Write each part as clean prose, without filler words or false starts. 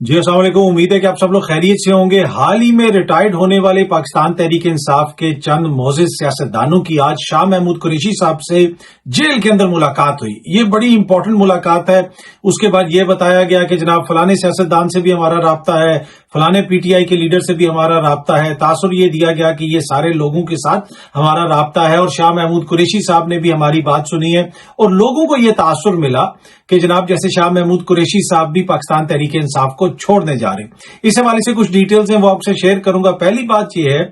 जी अस्सलाम वालेकुम। उम्मीद है कि आप सब लोग खैरियत से होंगे। हाल ही में रिटायर्ड होने वाले पाकिस्तान तहरीक इंसाफ के चंद मोअज़्ज़िज़ सियासतदानों की आज शाह महमूद कुरैशी साहब से जेल के अंदर मुलाकात हुई। ये बड़ी इंपॉर्टेंट मुलाकात है। उसके बाद ये बताया गया कि जनाब फलाने सियासतदान से भी हमारा राब्ता है, फलाने पीटीआई के लीडर से भी हमारा राब्ता है। तासुर ये दिया गया कि ये सारे लोगों के साथ हमारा राब्ता है और शाह महमूद कुरैशी साहब ने भी हमारी बात सुनी है और लोगों को ये तासुर मिला कि जनाब जैसे शाह महमूद कुरैशी साहब भी पाकिस्तान तहरीक इंसाफ को छोड़ने जा रहे हैं। इस हवाले से कुछ डिटेल्स हैं वो आपसे शेयर करूंगा। पहली बात यह है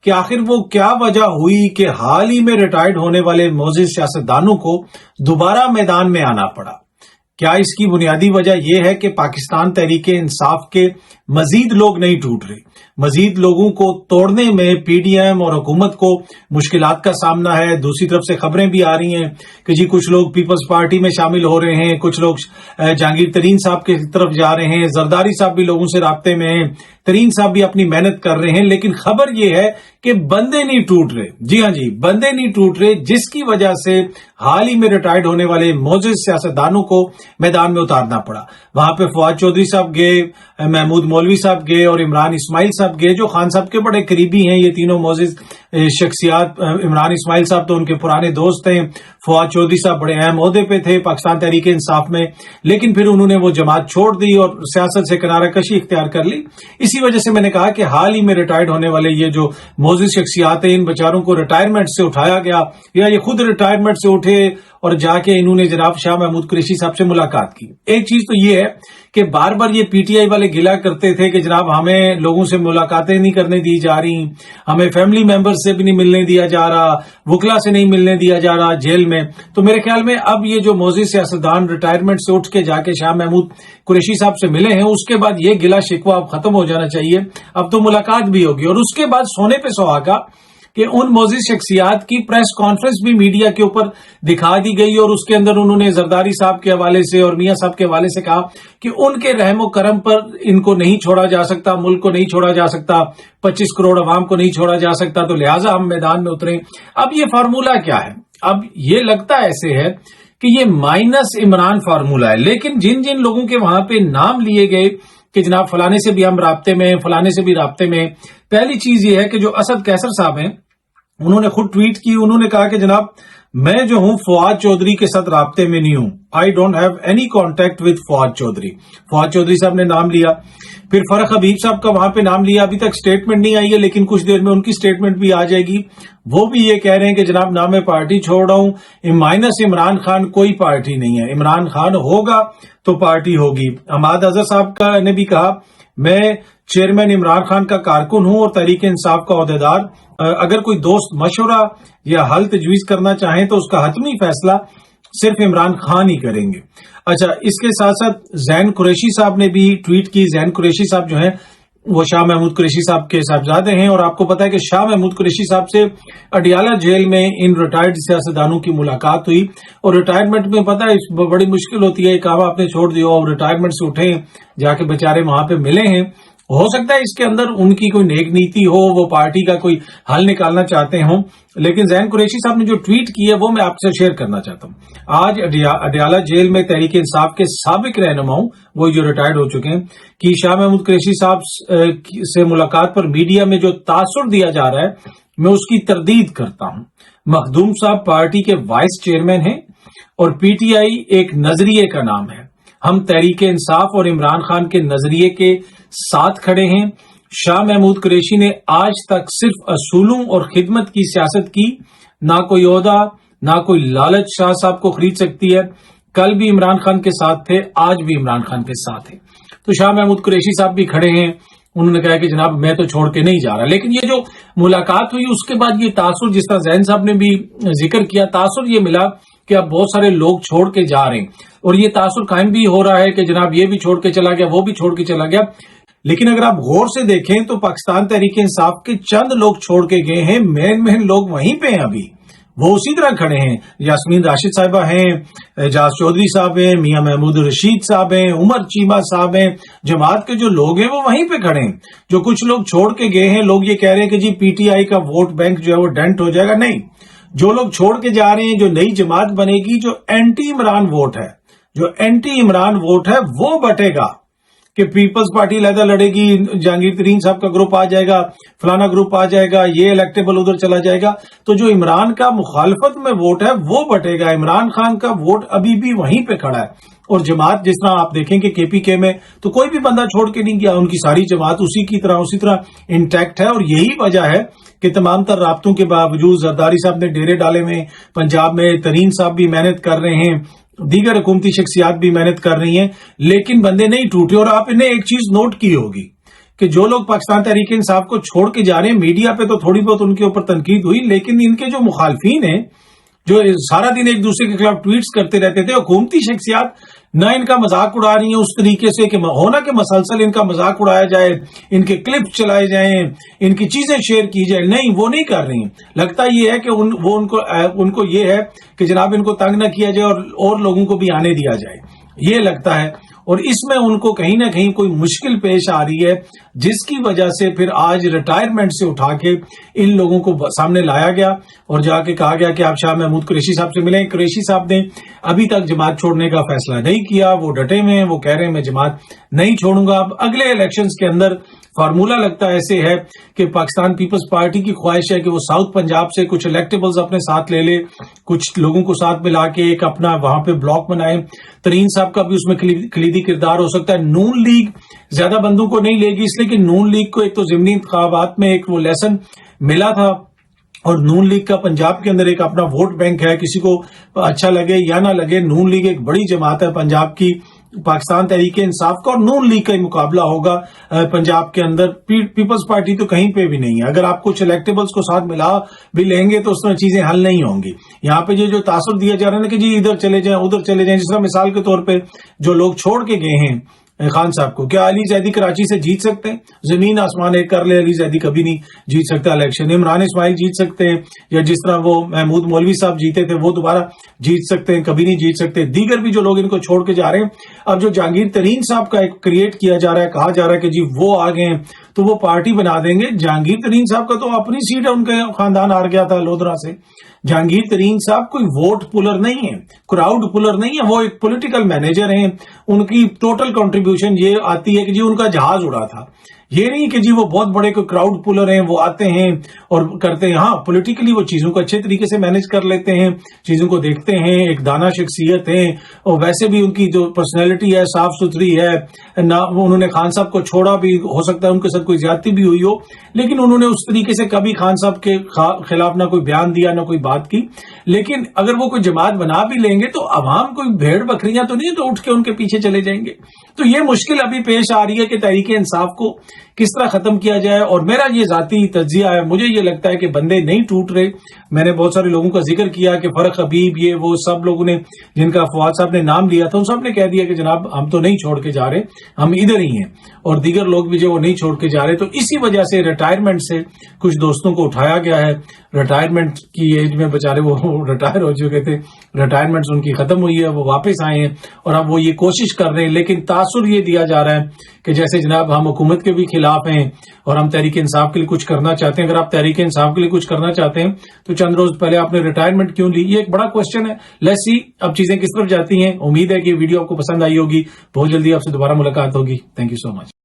कि आखिर वो क्या वजह हुई कि हाल ही में रिटायर्ड होने वाले मोअज़्ज़िज़ सियासतदानों को दोबारा मैदान में आना पड़ा। क्या इसकी बुनियादी वजह यह है कि पाकिस्तान तहरीक इंसाफ के मजीद लोग नहीं टूट रहे, मजीद लोगों को तोड़ने में पीडीएम और हुकूमत को मुश्किलात का सामना है। दूसरी तरफ से खबरें भी आ रही हैं कि जी कुछ लोग पीपल्स पार्टी में शामिल हो रहे हैं, कुछ लोग जहांगीर तरीन साहब की तरफ जा रहे हैं, जरदारी साहब भी लोगों से राब्ते में हैं, तरीन साहब भी अपनी मेहनत कर रहे हैं। लेकिन खबर यह है कि बंदे नहीं टूट रहे। जी हां जी, बंदे नहीं टूट रहे, जिसकी वजह से हाल ही में रिटायर्ड होने वाले मोअज़्ज़िज़ सियासतदानों को मैदान में उतारना पड़ा। वहां पे फवाद चौधरी साहब गए, महमूद मौलवी साहब गए और इमरान इस्माइल साहब गए, जो खान साहब के बड़े करीबी हैं। ये तीनों मोअज़्ज़िज़ शख्सियात, इमरान इस्माइल साहब तो उनके पुराने दोस्त हैं, फवाद चौधरी साहब बड़े अहम ओहदे पे थे पाकिस्तान तहरीक इंसाफ में, लेकिन फिर उन्होंने वो जमात छोड़ दी और सियासत से किनारा कशी इख्तियार कर ली। इसी वजह से मैंने कहा कि हाल ही में रिटायर्ड होने वाले ये जो मोअज़्ज़िज़ शख्सियात हैं, इन बेचारों को रिटायरमेंट से उठाया गया या ये खुद रिटायरमेंट से उठे और जाके इन्होंने जनाब शाह महमूद कुरैशी साहब से मुलाकात की। एक चीज तो ये है कि बार बार ये पीटीआई वाले गिला करते थे कि जनाब हमें लोगों से मुलाकातें नहीं करने दी जा रही, हमें फैमिली मेंबर से भी नहीं मिलने दिया जा रहा, वकला से नहीं मिलने दिया जा रहा जेल में। तो मेरे ख्याल में अब ये जो मोअज़्ज़िज़ सियासतदान रिटायरमेंट से उठ के जाके शाह महमूद कुरैशी साहब से मिले हैं, उसके बाद ये गिला शिकवा अब खत्म हो जाना चाहिए। अब तो मुलाकात भी होगी और उसके बाद सोने पे सुहागा कि उन मोअज़्ज़िज़ शख्सियात की प्रेस कॉन्फ्रेंस भी मीडिया के ऊपर दिखा दी गई और उसके अंदर उन्होंने जरदारी साहब के हवाले से और मियां साहब के हवाले से कहा कि उनके रहमो करम पर इनको नहीं छोड़ा जा सकता, मुल्क को नहीं छोड़ा जा सकता, 25 करोड़ अवाम को नहीं छोड़ा जा सकता, तो लिहाजा हम मैदान में उतरे। अब ये फार्मूला क्या है? अब ये लगता ऐसे है कि ये माइनस इमरान फार्मूला है। लेकिन जिन जिन लोगों के वहां पे नाम लिए गए कि जनाब फलाने से भी हम राब्ते में, फलाने से भी राब्ते में, पहली चीज ये है कि जो असद कैसर साहब हैं उन्होंने खुद ट्वीट की। उन्होंने कहा कि जनाब मैं जो हूं फवाद चौधरी के साथ राब्ते में नहीं हूं, I don't have any contact with Fawad Chaudhry. Fawad Chaudhry साहब ने नाम लिया। फिर फरख हबीब साहब का वहां पे नाम लिया। अभी तक स्टेटमेंट नहीं आई है, लेकिन कुछ देर में उनकी स्टेटमेंट भी आ जाएगी। वो भी ये कह रहे हैं कि जनाब ना मैं पार्टी छोड़ रहा हूं, माइनस इमरान खान कोई पार्टी नहीं है, इमरान खान होगा तो पार्टी होगी। अहमद अजहर साहब का ने भी कहा मैं चेयरमैन इमरान खान का कारकुन हूं और तहरीक इंसाफ का ओहदेदार। अगर कोई दोस्त मशवरा या हल तजवीज करना चाहे तो उसका हतमी फैसला सिर्फ इमरान खान ही करेंगे। अच्छा, इसके साथ साथ जैन कुरैशी साहब ने भी ट्वीट की। जैन कुरैशी साहब जो हैं वो शाह महमूद कुरैशी साहब के साहबजादे हैं और आपको पता है कि शाह महमूद कुरैशी साहब से अडियाला जेल में इन रिटायर्ड सियासतदानों की मुलाकात हुई। और रिटायरमेंट में पता है बड़ी मुश्किल होती है, काम आपने छोड़ दिया और रिटायरमेंट से उठे, जाके बेचारे वहां पे मिले हैं। हो सकता है इसके अंदर उनकी कोई नेक नीति हो, वो पार्टी का कोई हल निकालना चाहते हों, लेकिन जैन कुरैशी साहब ने जो ट्वीट की है वो मैं आपसे शेयर करना चाहता हूं। आज अडियाला जेल में तहरीक इंसाफ के साबिक रहनुमाओं, वो जो रिटायर्ड हो चुके हैं, कि शाह महमूद कुरैशी साहब से मुलाकात पर मीडिया में जो तासुर दिया जा रहा है मैं उसकी तरदीद करता हूं। मखदूम साहब पार्टी के वाइस चेयरमैन हैं और पीटीआई एक नजरिए का नाम है। हम तहरीक इंसाफ और इमरान खान के नजरिए के साथ खड़े हैं। शाह महमूद कुरैशी ने आज तक सिर्फ असूलों और खिदमत की सियासत की, ना कोई ओहदा, ना कोई लालच शाह साहब को खरीद सकती है। कल भी इमरान खान के साथ थे, आज भी इमरान खान के साथ है। तो शाह महमूद कुरैशी साहब भी खड़े हैं। उन्होंने कहा कि जनाब मैं तो छोड़ के नहीं जा रहा। लेकिन ये जो मुलाकात हुई उसके बाद ये तासुर, जिस तरह जैन साहब ने भी जिक्र किया, तासुर ये मिला कि अब बहुत सारे लोग छोड़ के जा रहे हैं और ये तासुर कायम भी हो रहा है कि जनाब ये भी छोड़ के चला गया, वो भी छोड़ के चला गया। लेकिन अगर आप गौर से देखें तो पाकिस्तान तहरीक इंसाफ के चंद लोग छोड़ के गए हैं, मेन लोग वहीं पे हैं, अभी वो उसी तरह खड़े हैं। यास्मीन राशिद साहिबा हैं, जाज चौधरी साहब हैं, मियां महमूद रशीद साहब हैं, उमर चीमा साहब हैं, जमात के जो लोग हैं वो वहीं पे खड़े हैं। जो कुछ लोग छोड़ के गए हैं, लोग ये कह रहे हैं कि जी पीटीआई का वोट बैंक जो है वो डेंट हो जाएगा। नहीं, जो लोग छोड़ के जा रहे हैं, जो नई जमात बनेगी, जो एंटी इमरान वोट है, जो एंटी इमरान वोट है वो बटेगा। کہ پیپلز پارٹی علیحدہ لڑے گی, جہانگیر ترین صاحب کا گروپ آ جائے گا, فلانا گروپ آ جائے گا, یہ الیکٹیبل ادھر چلا جائے گا, تو جو عمران کا مخالفت میں ووٹ ہے وہ بٹے گا. عمران خان کا ووٹ ابھی بھی وہیں پہ کھڑا ہے. اور جماعت جس طرح آپ دیکھیں کہ کے پی کے میں تو کوئی بھی بندہ چھوڑ کے نہیں گیا, ان کی ساری جماعت اسی طرح انٹیکٹ ہے. اور یہی وجہ ہے کہ تمام تر رابطوں کے باوجود زرداری صاحب نے ڈیرے ڈالے میں, پنجاب میں ترین صاحب بھی محنت کر رہے ہیں, دیگر حکومتی شخصیات بھی محنت کر رہی ہیں, لیکن بندے نہیں ٹوٹے. اور آپ انہیں ایک چیز نوٹ کی ہوگی کہ جو لوگ پاکستان تحریک انصاف کو چھوڑ کے جا رہے ہیں, میڈیا پہ تو تھوڑی بہت ان کے اوپر تنقید ہوئی, لیکن ان کے جو مخالفین ہیں جو سارا دن ایک دوسرے کے خلاف ٹویٹس کرتے رہتے تھے, حکومتی شخصیات نہ ان کا مذاق اڑا رہی ہیں اس طریقے سے کہ ہونا کہ مسلسل ان کا مذاق اڑایا جائے, ان کے کلپ چلائے جائیں, ان کی چیزیں شیئر کی جائیں. نہیں, وہ نہیں کر رہی ہیں. لگتا یہ ہے کہ ان کو یہ ہے کہ جناب ان کو تنگ نہ کیا جائے اور لوگوں کو بھی آنے دیا جائے, یہ لگتا ہے. اور اس میں ان کو کہیں نہ کہیں کوئی مشکل پیش آ رہی ہے, جس کی وجہ سے پھر آج ریٹائرمنٹ سے اٹھا کے ان لوگوں کو سامنے لایا گیا اور جا کے کہا گیا کہ آپ شاہ محمود قریشی صاحب سے ملیں. قریشی صاحب نے ابھی تک جماعت چھوڑنے کا فیصلہ نہیں کیا, وہ ڈٹے ہوئے ہیں, وہ کہہ رہے ہیں میں جماعت نہیں چھوڑوں گا. اب اگلے الیکشنز کے اندر فارمولا لگتا ایسے ہے کہ پاکستان پیپلز پارٹی کی خواہش ہے کہ وہ ساؤتھ پنجاب سے کچھ الیکٹیبلز اپنے ساتھ لے لے, کچھ لوگوں کو ساتھ ملا کے ایک اپنا وہاں پہ بلاک بنائے. ترین صاحب کا بھی اس میں کلیدی کردار ہو سکتا ہے. نون لیگ زیادہ بندوں کو نہیں لے گی, اس لیے کہ نون لیگ کو ایک تو ضمنی انتخابات میں ایک وہ لیسن ملا تھا, اور نون لیگ کا پنجاب کے اندر ایک اپنا ووٹ بینک ہے. کسی کو اچھا لگے یا نہ لگے, نون لیگ ایک بڑی جماعت ہے پنجاب کی. پاکستان تحریک انصاف کا اور نون لیگ کا ہی مقابلہ ہوگا پنجاب کے اندر. پیپلز پارٹی تو کہیں پہ بھی نہیں ہے. اگر آپ کچھ الیکٹیبلز کو ساتھ ملا بھی لیں گے تو اس میں چیزیں حل نہیں ہوں گی. یہاں پہ جو تاثر دیا جا رہا ہے کہ جی ادھر چلے جائیں ادھر چلے جائیں, جس طرح مثال کے طور پہ جو لوگ چھوڑ کے گئے ہیں خان صاحب کو, کیا علی زیدی کراچی سے جیت سکتے ہیں؟ زمین آسمان ایک کر لے, علی زیدی کبھی نہیں جیت سکتا الیکشن. عمران اسماعیل جیت سکتے ہیں, یا جس طرح وہ محمود مولوی صاحب جیتے تھے وہ دوبارہ جیت سکتے ہیں, کبھی نہیں جیت سکتے. دیگر بھی جو لوگ ان کو چھوڑ کے جا رہے ہیں, اب جو جہانگیر ترین صاحب کا ایک کریٹ کیا جا رہا ہے, کہا جا رہا ہے کہ جی وہ آ گئے ہیں تو وہ پارٹی بنا دیں گے. جہانگیر ترین صاحب کا تو اپنی سیٹ ہے, ان کا خاندان ہار گیا تھا لودھرا سے. جہانگیر ترین صاحب کوئی ووٹ پولر نہیں ہے, کراؤڈ پولر نہیں ہے, وہ ایک پولیٹیکل مینیجر ہیں. ان کی ٹوٹل کنٹریبیوشن یہ آتی ہے کہ جی ان کا جہاز اڑا تھا, یہ نہیں کہ جی وہ بہت بڑے کوئی کراؤڈ پولر ہیں, وہ آتے ہیں اور کرتے ہیں. ہاں پولیٹیکلی وہ چیزوں کو اچھے طریقے سے مینج کر لیتے ہیں, چیزوں کو دیکھتے ہیں, ایک دانا شخصیت ہیں, اور ویسے بھی ان کی جو پرسنالٹی ہے صاف ستھری ہے. نہ انہوں نے خان صاحب کو چھوڑا بھی, ہو سکتا ہے ان کے ساتھ کوئی زیادتی بھی ہوئی ہو, لیکن انہوں نے اس طریقے سے کبھی خان صاحب کے خلاف نہ کوئی بیان دیا نہ کوئی بات کی. لیکن اگر وہ کوئی جماعت بنا بھی لیں گے تو عوام کوئی بھیڑ بکریاں تو نہیں تو اٹھ کے ان کے پیچھے چلے جائیں گے. تو یہ مشکل ابھی پیش آ رہی ہے کہ تحریک انصاف کو کس طرح ختم کیا جائے. اور میرا یہ ذاتی تجزیہ ہے, مجھے یہ لگتا ہے کہ بندے نہیں ٹوٹ رہے. میں نے بہت سارے لوگوں کا ذکر کیا کہ فرق حبیب, یہ وہ سب لوگوں نے جن کا فواد صاحب نے نام لیا تھا, ان سب نے کہہ دیا کہ جناب ہم تو نہیں چھوڑ کے جا رہے, ہم ادھر ہی ہیں. اور دیگر لوگ بھی جو وہ نہیں چھوڑ کے جا رہے. تو اسی وجہ سے ریٹائرمنٹ سے کچھ دوستوں کو اٹھایا گیا ہے. ریٹائرمنٹ کی ایج میں بےچارے وہ ریٹائر ہو چکے تھے, ریٹائرمنٹ ان کی ختم ہوئی ہے, وہ واپس آئے ہیں اور اب وہ یہ کوشش کر رہے ہیں. لیکن تاثر یہ دیا جا رہا ہے کہ جیسے جناب ہم حکومت کے بھی خلاف ہیں اور ہم تحریک انصاف کے لیے کچھ کرنا چاہتے ہیں. اگر آپ تحریک انصاف کے لیے کچھ کرنا چاہتے ہیں تو چند روز پہلے آپ نے ریٹائرمنٹ کیوں لی, یہ ایک بڑا کوشچن ہے. لیٹس سی اب چیزیں کس طرف جاتی ہیں. امید ہے کہ ویڈیو آپ کو پسند آئی ہوگی. بہت جلدی آپ سے دوبارہ ملاقات ہوگی. Thank you so much.